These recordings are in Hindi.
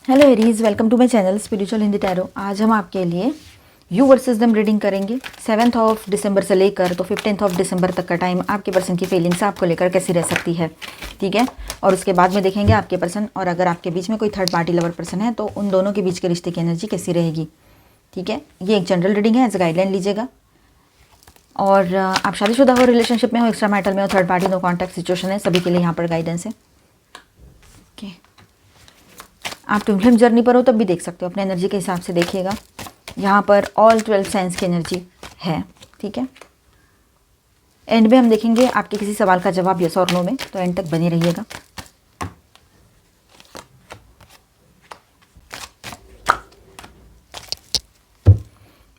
Hello Aries, welcome to my channel spiritual Hindi tarot. आज हम आपके लिए यू वर्सेस देम रीडिंग करेंगे। 7 दिसंबर से लेकर तो 15 दिसंबर तक का टाइम आपके पर्सन की फीलिंग्स आपको लेकर कैसी रह सकती है, ठीक है। और उसके बाद में देखेंगे आपके पर्सन और अगर आपके बीच में कोई थर्ड पार्टी लवर पर्सन है तो उन दोनों के बीच के रिश्ते की एनर्जी कैसी रहेगी, ठीक है। ये एक जनरल रीडिंग है, एज गाइडलाइन लीजिएगा। और आप शादीशुदा हो, रिलेशनशिप में हो, एक्स्ट्रा मैटर में हो, third party no contact situation है, सभी के लिए यहाँ पर गाइडेंस है। ओके, आप ट्विन फ्लेम जर्नी पर हो तब भी देख सकते हो, अपने एनर्जी के हिसाब से देखिएगा। यहाँ पर ऑल 12 साइंस की एनर्जी है, ठीक है। एंड में हम देखेंगे आपके किसी सवाल का जवाब यस और नो में, तो एंड तक बने रहिएगा।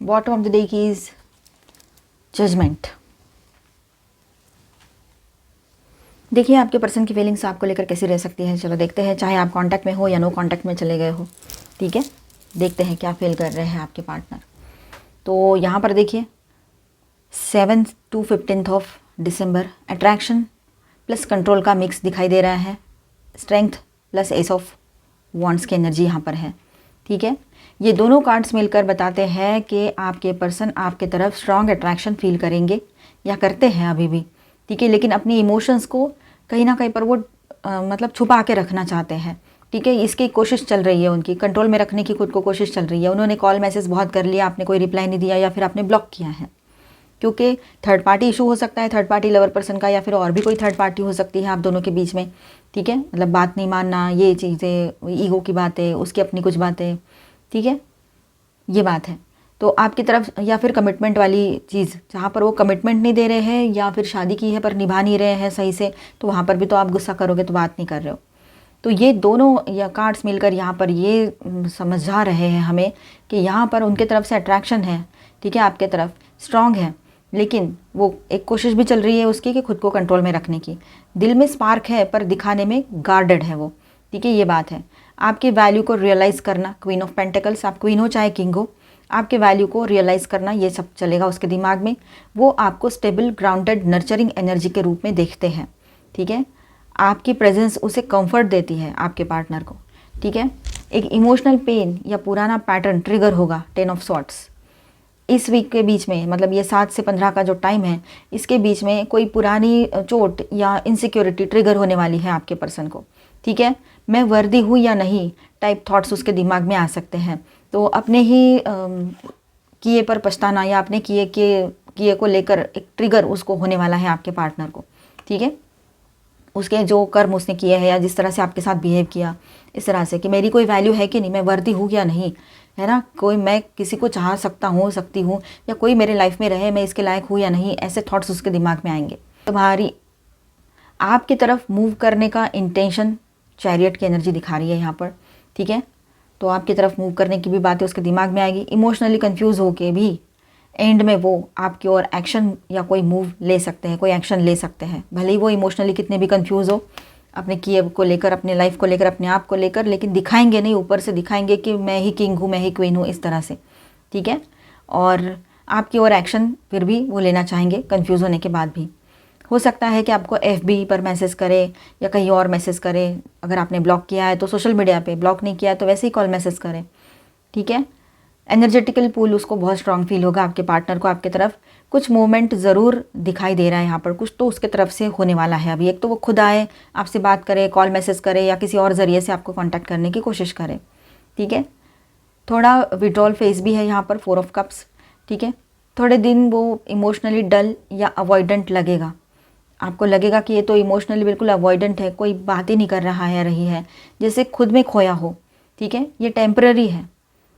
बॉटम ऑफ द डे की इज जजमेंट। देखिए आपके पर्सन की फीलिंग्स आपको लेकर कैसी रह सकती है, चलो देखते हैं। चाहे आप कांटेक्ट में हो या नो कांटेक्ट में चले गए हो, ठीक है, देखते हैं क्या फील कर रहे हैं आपके पार्टनर। तो यहाँ पर देखिए 7 to 15 December attraction plus control का मिक्स दिखाई दे रहा है। Strength plus S of wands की एनर्जी यहाँ पर है, ठीक है। ये दोनों कार्ड्स मिलकर बताते हैं कि आपके पर्सन आपके तरफ स्ट्रॉन्ग अट्रैक्शन फील करेंगे या करते हैं अभी भी, ठीक है। लेकिन अपनी इमोशंस को कहीं ना कहीं पर वो मतलब छुपा के रखना चाहते हैं, ठीक है। इसकी कोशिश चल रही है, उनकी कंट्रोल में रखने की खुद को कोशिश चल रही है। उन्होंने कॉल मैसेज बहुत कर लिया, आपने कोई रिप्लाई नहीं दिया या फिर आपने ब्लॉक किया है, क्योंकि थर्ड पार्टी इशू हो सकता है, थर्ड पार्टी लवर पर्सन का, या फिर और भी कोई थर्ड पार्टी हो सकती है आप दोनों के बीच में, ठीक है। मतलब बात नहीं मानना, ये चीज़ें, ईगो की बातें, उसकी अपनी कुछ बातें, ठीक है, ये बात है। तो आपकी तरफ या फिर कमिटमेंट वाली चीज़, जहाँ पर वो कमिटमेंट नहीं दे रहे हैं या फिर शादी की है पर निभा नहीं रहे हैं सही से, तो वहाँ पर भी तो आप गुस्सा करोगे, तो बात नहीं कर रहे हो। तो ये दोनों या कार्ड्स मिलकर यहाँ पर ये समझा रहे हैं हमें कि यहाँ पर उनके तरफ से अट्रैक्शन है, ठीक है, आपके तरफ स्ट्रॉन्ग है, लेकिन वो एक कोशिश भी चल रही है उसकी कि खुद को कंट्रोल में रखने की। दिल में स्पार्क है पर दिखाने में गार्डेड है वो, ठीक है, ये बात है। आपकी वैल्यू को रियलाइज़ करना, क्वीन ऑफ पेंटिकल्स, आप क्वीन हो चाहे किंग हो, आपके वैल्यू को रियलाइज़ करना, ये सब चलेगा उसके दिमाग में। वो आपको स्टेबल, ग्राउंडेड, नर्चरिंग एनर्जी के रूप में देखते हैं, ठीक है। आपकी प्रेजेंस उसे कंफर्ट देती है आपके पार्टनर को, ठीक है। एक इमोशनल पेन या पुराना पैटर्न ट्रिगर होगा 10 ऑफ सॉर्ट्स इस वीक के बीच में, मतलब ये 7 से 15 का जो टाइम है, इसके बीच में कोई पुरानी चोट या इनसिक्योरिटी ट्रिगर होने वाली है आपके पर्सन को, ठीक है। मैं वर्दी हूँ या नहीं टाइप थॉट्स उसके दिमाग में आ सकते हैं। तो अपने ही किए पर पछताना या अपने किए को लेकर एक ट्रिगर उसको होने वाला है आपके पार्टनर को, ठीक है। उसके जो कर्म उसने किए हैं या जिस तरह से आपके साथ बिहेव किया, इस तरह से कि मेरी कोई वैल्यू है कि नहीं, मैं वर्दी हूँ या नहीं, है ना, कोई मैं किसी को चाह सकता हूँ, सकती हूँ, या कोई मेरे लाइफ में रहे, मैं इसके लायक हूँ या नहीं, ऐसे थॉट्स उसके दिमाग में आएंगे। तुम्हारी आपकी तरफ मूव करने का इंटेंशन चैरियट की एनर्जी दिखा रही है यहाँ पर, ठीक है। तो आपकी तरफ मूव करने की भी बातें उसके दिमाग में आएगी। इमोशनली कंफ्यूज होके भी एंड में वो आपकी ओर एक्शन या कोई मूव ले सकते हैं, कोई एक्शन ले सकते हैं, भले ही वो इमोशनली कितने भी कंफ्यूज हो अपने किए को लेकर, अपने लाइफ को लेकर, अपने आप को लेकर, लेकिन दिखाएंगे नहीं, ऊपर से दिखाएंगे कि मैं ही किंग हूँ, मैं ही क्वीन हूँ, इस तरह से, ठीक है। और आपकी ओर एक्शन फिर भी वो लेना चाहेंगे कंफ्यूज होने के बाद भी। हो सकता है कि आपको FB पर मैसेज करे या कहीं और मैसेज करे, अगर आपने ब्लॉक किया है तो सोशल मीडिया पे, ब्लॉक नहीं किया है तो वैसे ही कॉल मैसेज करें, ठीक है। एनर्जेटिकल पूल उसको बहुत स्ट्रांग फील होगा आपके पार्टनर को, आपके तरफ कुछ मूवमेंट ज़रूर दिखाई दे रहा है यहाँ पर, कुछ तो उसके तरफ से होने वाला है अभी। एक तो वो खुद आए, आपसे बात करे, कॉल मैसेज करे या किसी और ज़रिए से आपको कांटेक्ट करने की कोशिश करे, ठीक है। थोड़ा विड्रॉल फेज भी है यहाँ पर, 4 ऑफ कप्स, ठीक है। थोड़े दिन वो इमोशनली डल या अवॉइडेंट लगेगा, आपको लगेगा कि ये तो इमोशनली बिल्कुल अवॉइडेंट है, कोई बात ही नहीं कर रहा है, रही है, जैसे खुद में खोया हो, ठीक है। ये टेम्पररी है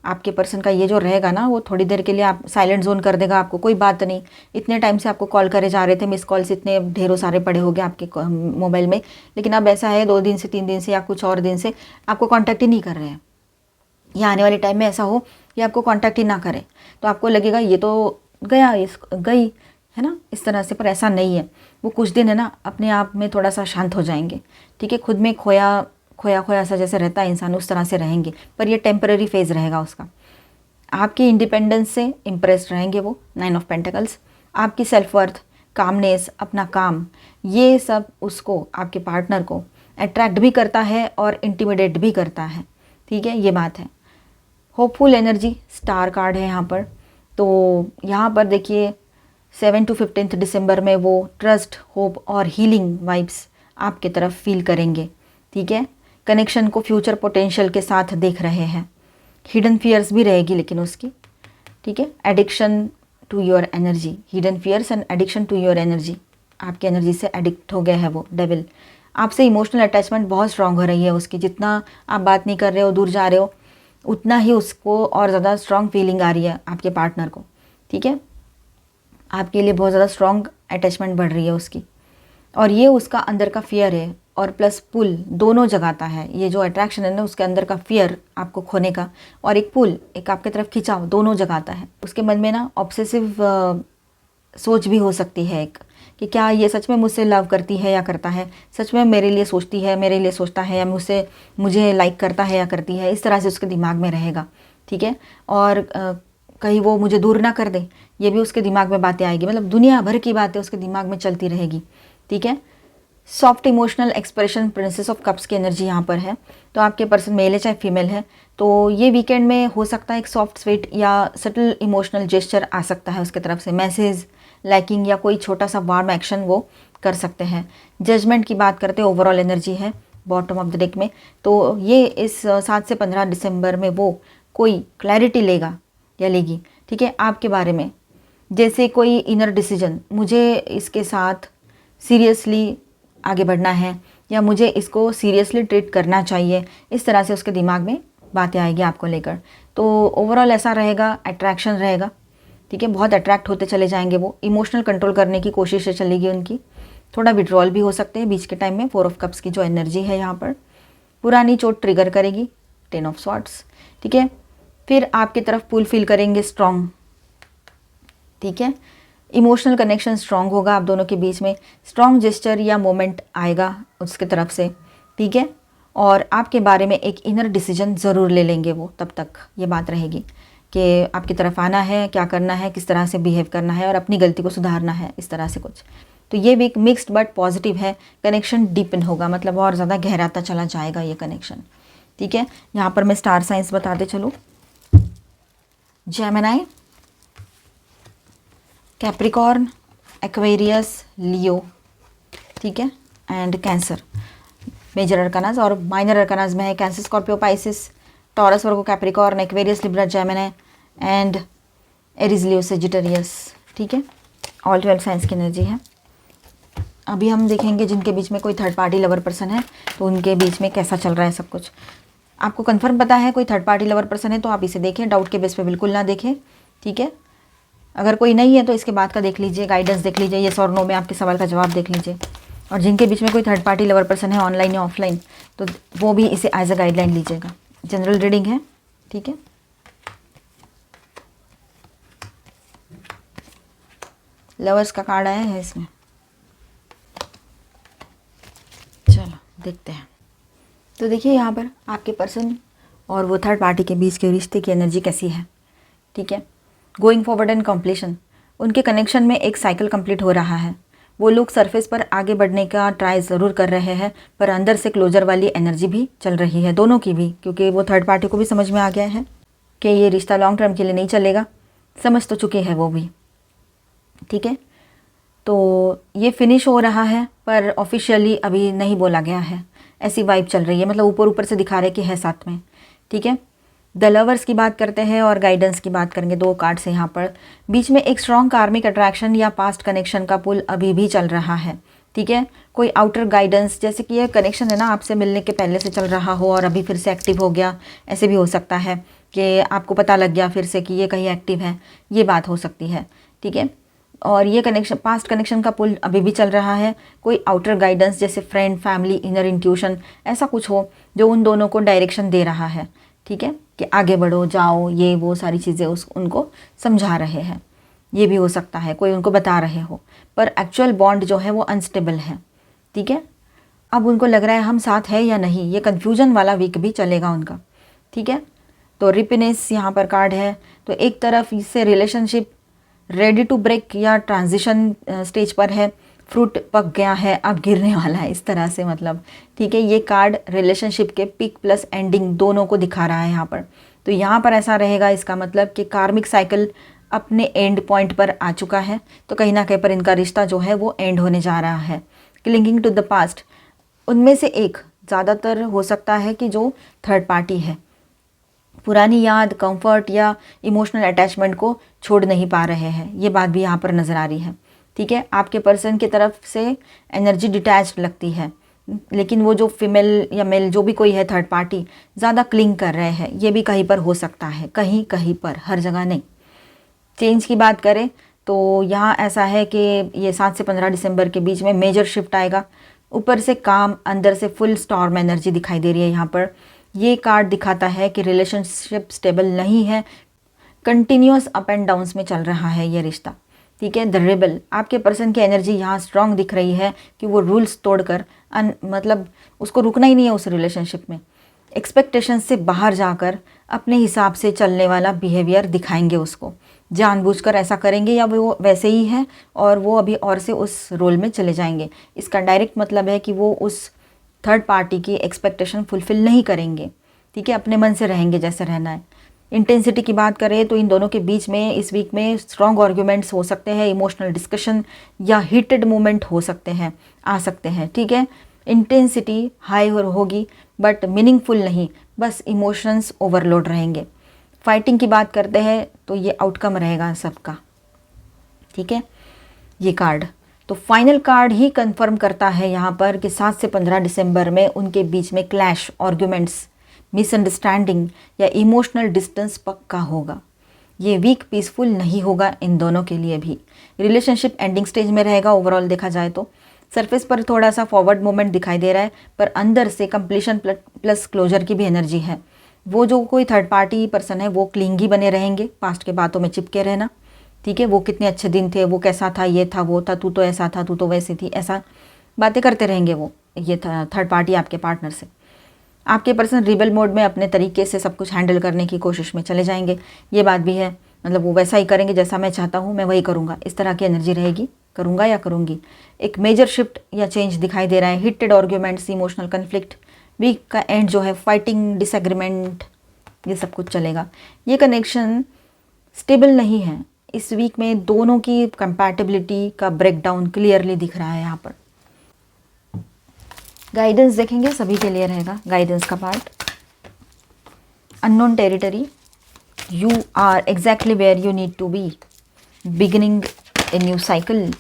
आपके पर्सन का, ये जो रहेगा ना, वो थोड़ी देर के लिए आप साइलेंट जोन कर देगा आपको, कोई बात नहीं। इतने टाइम से आपको कॉल करे जा रहे थे, मिस कॉल्स इतने ढेरों सारे पड़े हो गए आपके मोबाइल में, लेकिन अब ऐसा है 2 दिन से 3 दिन से या कुछ और दिन से आपको कॉन्टैक्ट ही नहीं कर रहे हैं, या आने वाले टाइम में ऐसा हो कि आपको कॉन्टैक्ट ही ना करें, तो आपको लगेगा ये तो गया, गई है ना, इस तरह से। पर ऐसा नहीं है, वो कुछ दिन है ना अपने आप में थोड़ा सा शांत हो जाएंगे, ठीक है। खुद में खोया खोया सा जैसे रहता है इंसान, उस तरह से रहेंगे, पर ये टेम्पररी फेज़ रहेगा उसका। आपकी इंडिपेंडेंस से इम्प्रेस्ड रहेंगे वो, 9 ऑफ पेंटिकल्स। आपकी सेल्फ वर्थ, कामनेस, अपना काम, ये सब उसको, आपके पार्टनर को अट्रैक्ट भी करता है और इंटिमिडेट भी करता है, ठीक है, ये बात है। होपफुल एनर्जी स्टार कार्ड है यहाँ पर। तो यहाँ पर देखिए 7 to 15 दिसंबर में वो ट्रस्ट, होप और हीलिंग वाइब्स आपके तरफ फील करेंगे। ठीक है, कनेक्शन को फ्यूचर पोटेंशियल के साथ देख रहे हैं। हिडन फियर्स भी रहेगी लेकिन उसकी, ठीक है, addiction to your energy, hidden fears and addiction to your energy, आपकी एनर्जी से एडिक्ट हो गया है वो डेविल। आपसे इमोशनल अटैचमेंट बहुत स्ट्रांग हो रही है उसकी, जितना आप बात नहीं कर रहे हो, दूर जा रहे हो, उतना ही उसको और ज़्यादा स्ट्रांग फीलिंग आ रही है आपके पार्टनर को। ठीक है, आपके लिए बहुत ज़्यादा स्ट्रांग अटैचमेंट बढ़ रही है उसकी, और ये उसका अंदर का फियर है और प्लस पुल दोनों जगाता है। ये जो अट्रैक्शन है ना, उसके अंदर का फियर आपको खोने का और एक पुल, एक आपके तरफ खिंचाव, दोनों जगाता है। उसके मन में ना ऑब्सेसिव सोच भी हो सकती है एक, कि क्या ये सच में मुझसे लव करती है या करता है, सच में मेरे लिए सोचती है, मेरे लिए सोचता है, या मुझे लाइक करता है या करती है, इस तरह से उसके दिमाग में रहेगा। ठीक है, और कहीं वो मुझे दूर ना कर दे, ये भी उसके दिमाग में बातें आएगी, मतलब दुनिया भर की बातें उसके दिमाग में चलती रहेगी। ठीक है, soft emotional expression, princess of cups की एनर्जी यहाँ पर है। तो आपके पर्सन मेल है चाहे फीमेल है, तो ये वीकेंड में हो सकता है एक सॉफ्ट स्वीट या सटल इमोशनल जेस्चर आ सकता है उसके तरफ से, मैसेज, लाइकिंग या कोई छोटा सा वार्म एक्शन वो कर सकते हैं। जजमेंट की बात करते हैं, ओवरऑल एनर्जी है बॉटम ऑफ द डेक में। तो ये इस 7 से 15 दिसंबर में वो कोई क्लैरिटी लेगा या लेगी, ठीक है, आपके बारे में, जैसे कोई इनर डिसीजन, मुझे इसके साथ सीरियसली आगे बढ़ना है या मुझे इसको सीरियसली ट्रीट करना चाहिए, इस तरह से उसके दिमाग में बातें आएगी आपको लेकर। तो ओवरऑल ऐसा रहेगा, अट्रैक्शन रहेगा। ठीक है, बहुत अट्रैक्ट होते चले जाएंगे वो, इमोशनल कंट्रोल करने की कोशिश चलेगी उनकी, थोड़ा विड्रॉल भी हो सकते हैं बीच के टाइम में। 4 ऑफ कप्स की जो एनर्जी है यहाँ पर पुरानी चोट ट्रिगर करेगी, 10 ऑफ स्वॉर्ड्स। ठीक है, फिर आपकी तरफ पुल फील करेंगे स्ट्रॉन्ग। ठीक है, इमोशनल कनेक्शन स्ट्रॉन्ग होगा आप दोनों के बीच में, स्ट्रॉन्ग जेस्चर या मोमेंट आएगा उसके तरफ से। ठीक है, और आपके बारे में एक इनर डिसीजन ज़रूर ले लेंगे वो, तब तक ये बात रहेगी कि आपकी तरफ आना है, क्या करना है, किस तरह से बिहेव करना है और अपनी गलती को सुधारना है, इस तरह से कुछ। तो ये वीक मिक्स्ड बट पॉजिटिव है, कनेक्शन डीपन होगा, मतलब और ज़्यादा गहराता चला जाएगा ये कनेक्शन। ठीक है, यहाँ पर मैं स्टार साइंस बताते चलूँ, जेमिनी, कैप्रिकॉर्न, एक्वेरियस, लियो, ठीक है, एंड कैंसर मेजर अरकानाज, और माइनर अरकानाज में है cancer, Scorpio, Pisces, taurus, Virgo, Capricorn, Aquarius, Libra, Gemini and Aries, Leo, Sagittarius. ठीक है, ऑल 12 साइंस की एनर्जी है। अभी हम देखेंगे जिनके बीच में कोई थर्ड पार्टी लवर पर्सन है, तो उनके बीच में कैसा चल रहा है सब कुछ। आपको कंफर्म पता है कोई थर्ड पार्टी लवर पर्सन है तो आप इसे देखें, डाउट के बेस पे बिल्कुल ना देखें। ठीक है, अगर कोई नहीं है तो इसके बाद का देख लीजिए, गाइडेंस देख लीजिए, येस और नो में आपके सवाल का जवाब देख लीजिए। और जिनके बीच में कोई थर्ड पार्टी लवर पर्सन है, ऑनलाइन या ऑफलाइन, तो वो भी इसे एज अ गाइडलाइन लीजिएगा। जनरल रीडिंग है। ठीक है, लवर्स का कार्ड आया है इसमें, चलो देखते हैं। तो देखिए यहाँ पर आपके पर्सन और वो थर्ड पार्टी के बीच के रिश्ते की एनर्जी कैसी है। ठीक है, गोइंग फॉरवर्ड एंड कंप्लीशन, उनके कनेक्शन में एक साइकिल कंप्लीट हो रहा है। वो लोग सरफेस पर आगे बढ़ने का ट्राई ज़रूर कर रहे हैं, पर अंदर से क्लोजर वाली एनर्जी भी चल रही है, दोनों की भी, क्योंकि वो थर्ड पार्टी को भी समझ में आ गया है कि ये रिश्ता लॉन्ग टर्म के लिए नहीं चलेगा, समझ तो चुके हैं वो भी। ठीक है, तो ये फिनिश हो रहा है पर ऑफिशियली अभी नहीं बोला गया है, ऐसी वाइब चल रही है, मतलब ऊपर ऊपर से दिखा रहे कि है साथ में। ठीक है, द लवर्स की बात करते हैं और गाइडेंस की बात करेंगे, 2 कार्ड्स हैं यहाँ पर। बीच में एक स्ट्रॉन्ग कार्मिक अट्रैक्शन या पास्ट कनेक्शन का पुल अभी भी चल रहा है। ठीक है, कोई आउटर गाइडेंस, जैसे कि ये कनेक्शन है ना आपसे मिलने के पहले से चल रहा हो और अभी फिर से एक्टिव हो गया, ऐसे भी हो सकता है कि आपको पता लग गया फिर से कि ये कहीं एक्टिव है, ये बात हो सकती है। ठीक है, और ये कनेक्शन, पास्ट कनेक्शन का पुल अभी भी चल रहा है। कोई आउटर गाइडेंस जैसे फ्रेंड, फैमिली, इनर इंट्यूशन, ऐसा कुछ हो जो उन दोनों को डायरेक्शन दे रहा है। ठीक है, कि आगे बढ़ो, जाओ, ये वो सारी चीज़ें उनको समझा रहे हैं, ये भी हो सकता है, कोई उनको बता रहे हो, पर एक्चुअल बॉन्ड जो है वो अनस्टेबल है। ठीक है, अब उनको लग रहा है हम साथ है या नहीं, ये कन्फ्यूजन वाला वीक भी चलेगा उनका। ठीक है, तो रिपिनेस यहाँ पर कार्ड है, तो एक तरफ इससे रिलेशनशिप रेडी टू ब्रेक या ट्रांजिशन स्टेज पर है, फ्रूट पक गया है, अब गिरने वाला है, इस तरह से मतलब, ठीक है। ये कार्ड रिलेशनशिप के पीक प्लस एंडिंग दोनों को दिखा रहा है यहाँ पर। तो यहाँ पर ऐसा रहेगा, इसका मतलब कि कार्मिक साइकिल अपने एंड पॉइंट पर आ चुका है। तो कहीं ना कहीं पर इनका रिश्ता जो है वो एंड होने जा रहा है। क्लिंगिंग टू द पास्ट, उनमें से एक ज़्यादातर हो सकता है कि जो थर्ड पार्टी है, पुरानी याद, कंफर्ट या इमोशनल अटैचमेंट को छोड़ नहीं पा रहे हैं। ये बात भी यहाँ पर नज़र आ रही है, ठीक है। आपके पर्सन की तरफ से एनर्जी डिटैच्ड लगती है, लेकिन वो जो फीमेल या मेल जो भी कोई है थर्ड पार्टी, ज़्यादा क्लिंग कर रहे हैं। ये भी कहीं पर हो सकता है, कहीं कहीं पर, हर जगह नहीं। चेंज की बात करें तो यहाँ ऐसा है कि ये 7 से 15 दिसंबर के बीच में मेजर शिफ्ट आएगा। ऊपर से काम, अंदर से फुल स्टॉर्म एनर्जी दिखाई दे रही है यहाँ पर। ये कार्ड दिखाता है कि रिलेशनशिप स्टेबल नहीं है, कंटिन्यूअस अप एंड डाउन्स में चल रहा है ये रिश्ता, ठीक है। द रेबल, आपके पर्सन की एनर्जी यहाँ स्ट्रांग दिख रही है कि वो रूल्स तोड़कर मतलब उसको रुकना ही नहीं है उस रिलेशनशिप में। एक्सपेक्टेशन से बाहर जाकर अपने हिसाब से चलने वाला बिहेवियर दिखाएंगे उसको, जानबूझकर ऐसा करेंगे या वो वैसे ही है और वो अभी और से उस रोल में चले जाएंगे। इसका डायरेक्ट मतलब है कि वो उस थर्ड पार्टी की एक्सपेक्टेशन फुलफिल नहीं करेंगे, ठीक है। अपने मन से रहेंगे जैसे रहना है। इंटेंसिटी की बात करें तो इन दोनों के बीच में इस वीक में स्ट्रॉन्ग आर्ग्यूमेंट्स हो सकते हैं, इमोशनल डिस्कशन या हीटेड मोमेंट हो सकते हैं, आ सकते हैं, ठीक है। इंटेंसिटी हाई होगी बट मीनिंगफुल नहीं, बस इमोशंस ओवरलोड रहेंगे। फाइटिंग की बात करते हैं तो ये आउटकम रहेगा सबका, ठीक है। ये कार्ड तो फाइनल कार्ड ही कंफर्म करता है यहाँ पर कि 7 से 15 दिसंबर में उनके बीच में क्लैश, आर्ग्यूमेंट्स, मिसअंडरस्टैंडिंग या इमोशनल डिस्टेंस पक्का होगा। ये वीक पीसफुल नहीं होगा इन दोनों के लिए भी। रिलेशनशिप एंडिंग स्टेज में रहेगा ओवरऑल देखा जाए तो। सरफेस पर थोड़ा सा फॉरवर्ड मोमेंट दिखाई दे रहा है, पर अंदर से कंप्लीशन प्लस क्लोजर की भी एनर्जी है। वो जो कोई थर्ड पार्टी पर्सन है वो क्लिंगी बने रहेंगे, पास्ट के बातों में चिपके रहना, ठीक है। वो कितने अच्छे दिन थे, वो कैसा था, ये था, वो था, तू तो ऐसा था, तू तो वैसी थी, ऐसा बातें करते रहेंगे वो, ये थर्ड पार्टी आपके पार्टनर से। आपके पर्सन रिबल मोड में अपने तरीके से सब कुछ हैंडल करने की कोशिश में चले जाएंगे। ये बात भी है, मतलब वो वैसा ही करेंगे जैसा मैं चाहता हूँ, मैं वही करूँगा, इस तरह की एनर्जी रहेगी, करूँगा या करूँगी। एक मेजर शिफ्ट या चेंज दिखाई दे रहा है। Heated arguments, emotional conflict, week का एंड जो है, फाइटिंग, डिसएग्रीमेंट, ये सब कुछ चलेगा। ये कनेक्शन स्टेबल नहीं है। इस वीक में दोनों की कंपैटिबिलिटी का ब्रेकडाउन क्लियरली दिख रहा है यहाँ पर। गाइडेंस देखेंगे, सभी के लिए रहेगा गाइडेंस का part. Unknown territory, you are exactly where you need to be, beginning a new cycle.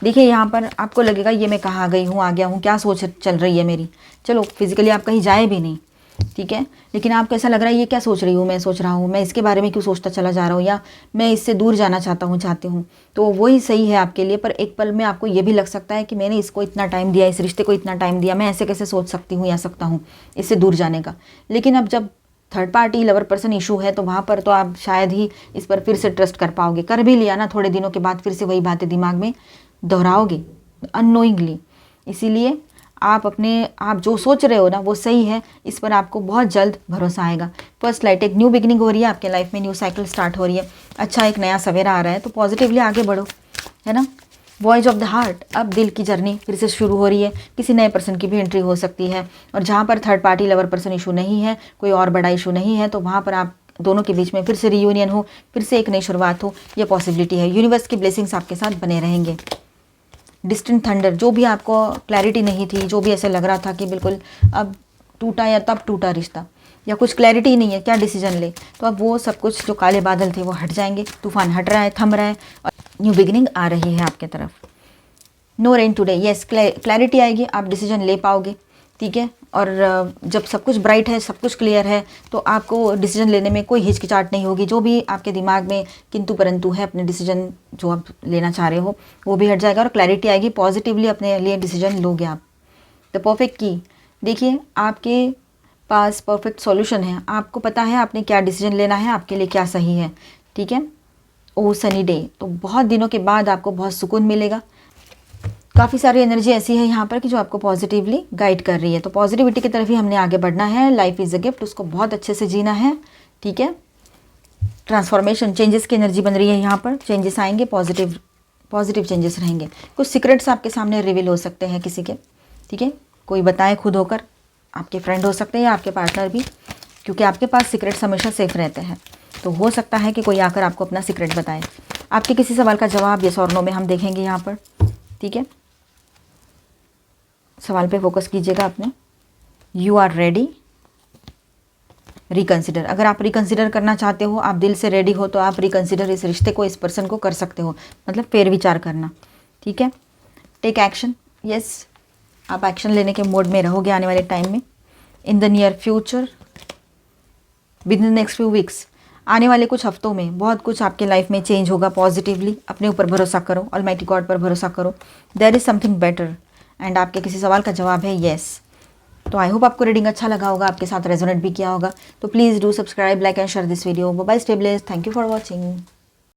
देखिए यहाँ पर आपको लगेगा ये मैं कहाँ गई हूँ, आ गया हूँ, क्या सोच चल रही है मेरी। चलो फिजिकली आप कहीं जाए भी नहीं, ठीक है, लेकिन आपको ऐसा लग रहा है ये क्या सोच रही हूँ, मैं सोच रहा हूँ, मैं इसके बारे में क्यों सोचता चला जा रहा हूँ, या मैं इससे दूर जाना चाहती हूँ। तो वही सही है आपके लिए, पर एक पल में आपको ये भी लग सकता है कि मैंने इसको इतना टाइम दिया, इस रिश्ते को इतना टाइम दिया, मैं ऐसे कैसे सोच सकती हूँ या सकता हूँ इससे दूर जाने का। लेकिन अब जब third party lover person issue है तो वहाँ पर तो आप शायद ही इस पर फिर से ट्रस्ट कर पाओगे। कर भी लिया ना, थोड़े दिनों के बाद फिर से वही बातें दिमाग में दोहराओगे अननोइंगली। इसीलिए आप जो सोच रहे हो ना वो सही है, इस पर आपको बहुत जल्द भरोसा आएगा। फर्स्ट लाइट, एक न्यू बिगिनिंग हो रही है आपके लाइफ में, न्यू साइकिल स्टार्ट हो रही है। अच्छा, एक नया सवेरा आ रहा है, तो पॉजिटिवली आगे बढ़ो, है ना। वॉइस ऑफ द हार्ट, अब दिल की जर्नी फिर से शुरू हो रही है। किसी नए पर्सन की भी एंट्री हो सकती है, और जहाँ पर third party lover person issue नहीं है, कोई और बड़ा इशू नहीं है, तो वहाँ पर आप दोनों के बीच में फिर से रियूनियन हो, फिर से एक नई शुरुआत हो, यह पॉसिबिलिटी है। यूनिवर्स की ब्लेसिंग्स आपके साथ बने रहेंगे। डिस्टेंट थंडर, जो भी आपको क्लैरिटी नहीं थी, जो भी ऐसे लग रहा था कि बिल्कुल अब टूटा या तब टूटा रिश्ता, या कुछ क्लैरिटी नहीं है क्या डिसीजन ले, तो अब वो सब कुछ जो काले बादल थे वो हट जाएंगे, तूफान हट रहा है, थम रहा है, और न्यू बिगिनिंग आ रही है आपके तरफ। No rain today, yes, clarity आएगी, आप डिसीजन ले पाओगे, ठीक है। और जब सब कुछ ब्राइट है, सब कुछ क्लियर है, तो आपको डिसीजन लेने में कोई हिचकिचाहट नहीं होगी। जो भी आपके दिमाग में किंतु परंतु है, अपने डिसीजन जो आप लेना चाह रहे हो वो भी हट जाएगा और क्लैरिटी आएगी, पॉजिटिवली अपने लिए डिसीजन लोगे आप। द परफेक्ट की, देखिए आपके पास परफेक्ट सॉल्यूशन है, आपको पता है आपने क्या डिसीजन लेना है, आपके लिए क्या सही है, ठीक है। ओ सनी डे, तो बहुत दिनों के बाद आपको बहुत सुकून मिलेगा। काफ़ी सारी एनर्जी ऐसी है यहाँ पर कि जो आपको पॉजिटिवली गाइड कर रही है, तो पॉजिटिविटी की तरफ ही हमने आगे बढ़ना है। लाइफ इज़ अ गिफ्ट, उसको बहुत अच्छे से जीना है, ठीक है। ट्रांसफॉर्मेशन, चेंजेस की एनर्जी बन रही है यहाँ पर, चेंजेस आएंगे, पॉजिटिव चेंजेस रहेंगे। कुछ सीक्रेट्स आपके सामने रिवील हो सकते हैं किसी के, ठीक है, कोई बताए खुद होकर, आपके फ्रेंड हो सकते हैं या आपके पार्टनर भी, क्योंकि आपके पास सीक्रेट्स हमेशा सेफ रहते हैं। तो हो सकता है कि कोई आकर आपको अपना सीक्रेट बताए। आपके किसी सवाल का जवाब यस और नो में हम देखेंगे यहाँ पर, ठीक है। सवाल पे फोकस कीजिएगा अपने। You are ready, reconsider. अगर आप रिकंसिडर करना चाहते हो, आप दिल से रेडी हो, तो आप रिकंसिडर इस रिश्ते को, इस पर्सन को कर सकते हो, मतलब फेर विचार करना, ठीक है। टेक एक्शन, यस, आप एक्शन लेने के मोड में रहोगे आने वाले टाइम में। In the near future, with in next few weeks, आने वाले कुछ हफ्तों में बहुत कुछ आपके लाइफ में चेंज होगा पॉजिटिवली। अपने ऊपर भरोसा करो, ऑलमाइटी गॉड पर भरोसा करो, there is something better. And आपके किसी सवाल का जवाब है येस। तो आई होप आपको रीडिंग अच्छा लगा होगा, आपके साथ रेजोनेट भी किया होगा। तो please do subscribe, like and share this video. Bye bye, stay blessed, thank you for watching.